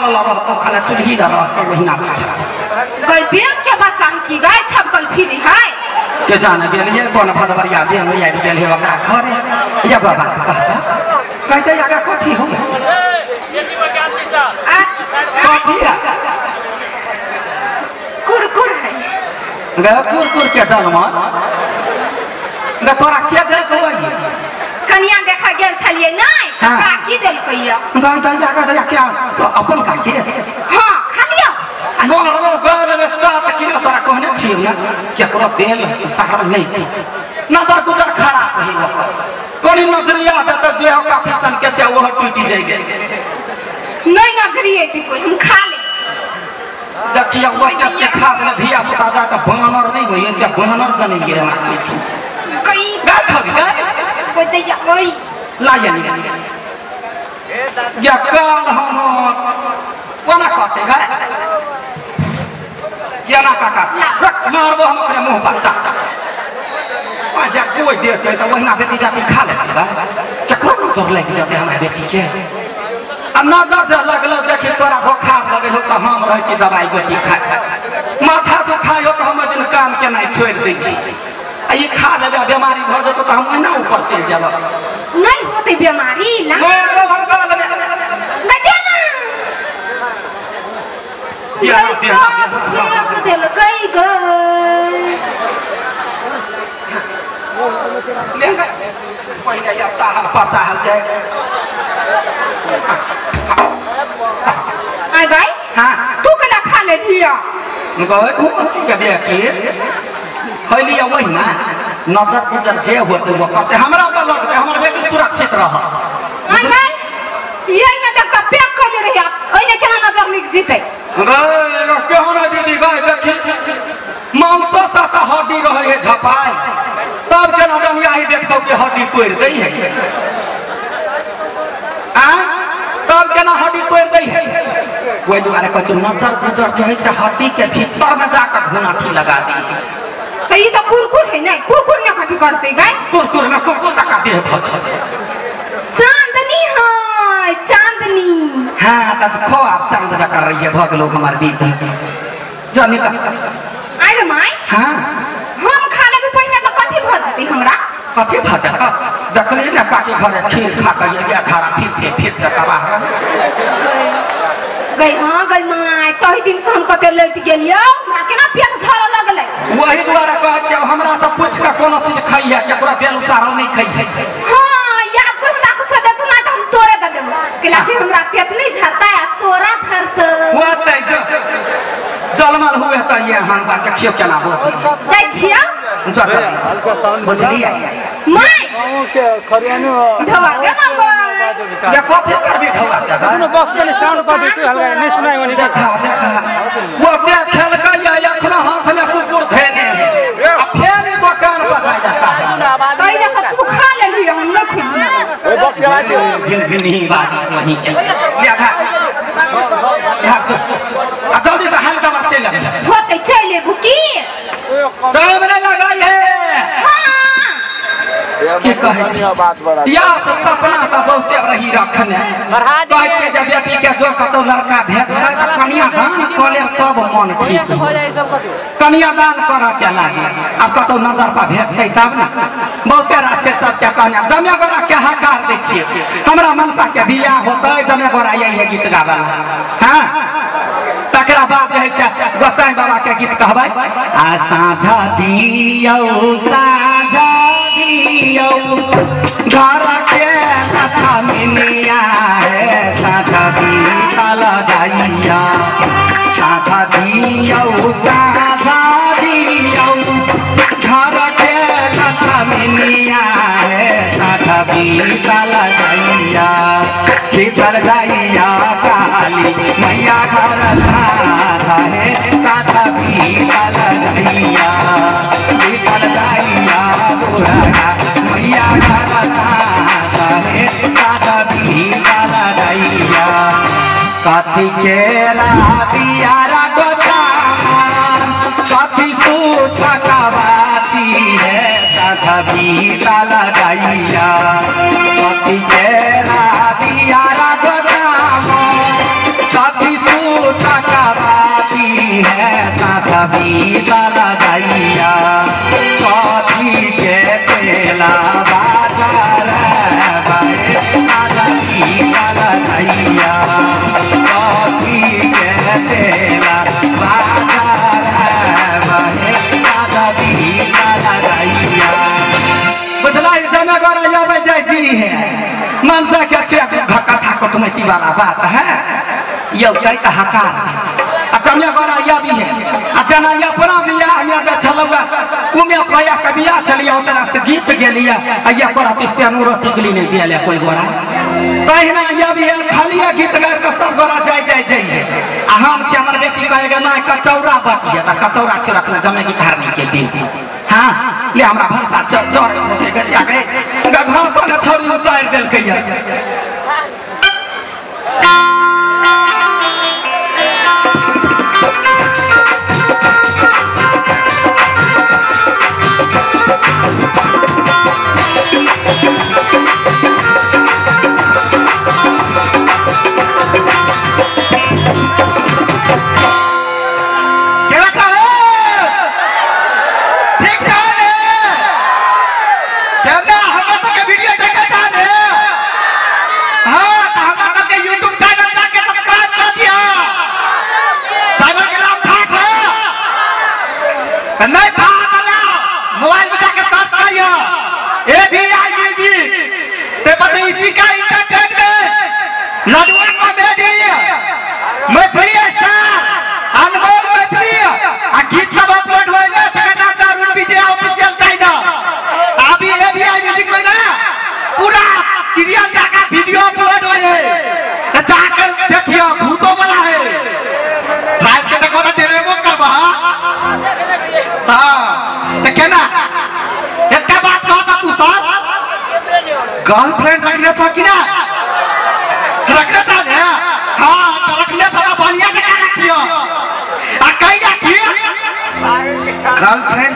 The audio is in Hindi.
वाला लगा तो खाना चुल्ही डरा तो वही ना बचा कोई बेग के बच्चा की गाय छप कल फिरी है के जाने के लिए कौन भदवरिया बेन में आई गेल है ओकरा घरे या बाबा कहता कहते आगा कथी हो कथी है कुरकुर है गे कुरकुर के जलमा गे तोरा के देल कोई कन्या देखा गेल छलिए नहीं का की देल कहिया गाय दया का दया क्या तो अपन का के हां खा लियो मोर गाल में चाट किलो तोरा कहने छी ना के करो देल सहर नहीं नजर गुजर खराब होई कोनी नजरिया त जे का फैशन के छै वो टूटी जाई नहीं नजरिए थी कोई हम खा ले देखिए वो के सिखा दे धिया पुता जा के बानर नहीं होई से बानर जने गिरे हमरा कई गा छबी गा कोई दैया ओई लाया नहीं या काल हम कोना कहते गा या ना काका मारबो हम अपने मुंह पर चाचा आजा कोई देते तो वही ना बेटी जाती खा ले केकरो नजर लग जाते हमारे बेटी के अब नजर जे लगलो देखि तोरा बुखार लगे हो तो हम रह छी दवाई गोटी खा माथा दुखायो तो हम दिन काम के नहीं छोड़ दै छी आ ये खा लेबे बीमारी भ जतो तो हम ना ऊपर चल जाब नहीं होते बीमारी ला मारबो हम गाल में गदेना या दिल गई गई पहले या साहब पसाहल जाए आई गई हां तू कला खा ले लिया गए कौन सी के देखी खैली वही ना नजर गुजर जे होते वो करते हमरा पर लगते हमर बेटी सुरक्षित रह आई गई यही में देख के पैक कर ले रही ओइने केना नजर लिख जीते गए केहना दीदी गए देखी मांस साता हड्डी रहे है झपाई तब केना डंगिया ही देखो के हड्डी तोड़ दई है आ तब केना हड्डी तोड़ दई है कोई दुआरे कुछ नजर गुजर जे है से हड्डी के भीतर में जाकर घुनाठी लगा दी तो ये तो कुरकुर है नहीं कुरकुर ने कथी करते गए कुरकुर में कुरकुर तक देह भज चांदनी है चांदनी हां तब खो आप चांद जका रही है भगलो हमार बीत जानी का आई रे माई हां हम खा लेबे पहिने तो कथी भ जती हमरा कथी भजा देखली ना काकी घरे खीर खा के ये झाड़ा फिर के तबाह गई हां गई माई तही दिन से हम कते लेट गेलियो हमरा केना पेट झरऽ लगले वही द्वारा कहै छै हमरा से पूछ के कोनो चीज खाई है केकरा बेल उसारल नहीं खाई है हां या कोई हमरा कुछ दे तू ना तो हम तोरे दे देबो केला कि हमरा पेट नहीं झरता है तोरा झरता होतै जलमल हुए त ये हम बात देखियो केना होत जाय छिया बुझलिए माई के खरियाने ढवा के मंगो ये कथी करबी ढवा के कोनो बॉक्स के साउंड कर दे तू हल्का नहीं सुनाई वाली देखा वो ते खेल के या एखनो हाथ में कुकुर धैने अब फेर ई दुकान पर जाता है कहीं ना सब तू खा ले लियो हम न खुद ओए बॉक्स के बाद गिनही बात वही के ले था आ जल्दी से हल्का बात चल होते चले बुकी कैमरा लगाई है के कहे बात बड़ा या से सपना त बहुते रही रखने कहै छै जब बेटी के जो कतो लड़का भेटै त कन्या दान क ले तब मन ठीक हो जाय सब कन्या दान कर के लागे अब कतो नजर पर भेटै तब ना बहुते राछे सब के कहने जमे गोरा के हकार दै छियै हमरा मनसा के बियाह होतै जमे गोरा यही गीत गाबै हां तकरा बाद जे है से गोसाई बाबा के गीत कहबै आ साझा दियौ साझा दियौ घर के अच्छा मिनिया है साझा बीतल जाइया साझा दियौ घर के अच्छा मिनिया है साझा बीतल जाइया बीतल जाइया काली मैया घर साझा है साझा बीतल जाइया बीतल जाइया बुढ़ा मैया घर साझा है साझा बीतल जाइया कथी के रातिया गोसामान कथी सूत कबाती है साझा बीतल जाइया कथी के रातिया गोसामान कथी वाला गैया कथी के तेला बाजार वाला गैया कथी के तेला बाजार वाला गैया बुझला जमे घर आवे जाय जी है मनसा के कथा कुटमैती वाला बात है ये कहता हकार अच्छा मैं बड़ा या भी है अच्छा ना या अपना बियाह में जा चलवा उमेश भैया का बियाह चलिया उतना से गीत गेलिया या पर से नूर टिकली नहीं दिया कोई गोरा कहना या भी है खाली गीत गाय के सब गोरा जाय है आ हम छे हमर बेटी कहेगा ना कचौरा बटिया त कचौरा छे अपना जमे की धारनी के दे दे हां ले हमरा भंसा चर होके गया गए गधा तो न छोरी उतार देल कहिया गर्लफ्रेंड रखने था कि ना रखने था ना हाँ तो रखने था ना बढ़िया के रखियो आ कहीं रखियो गर्लफ्रेंड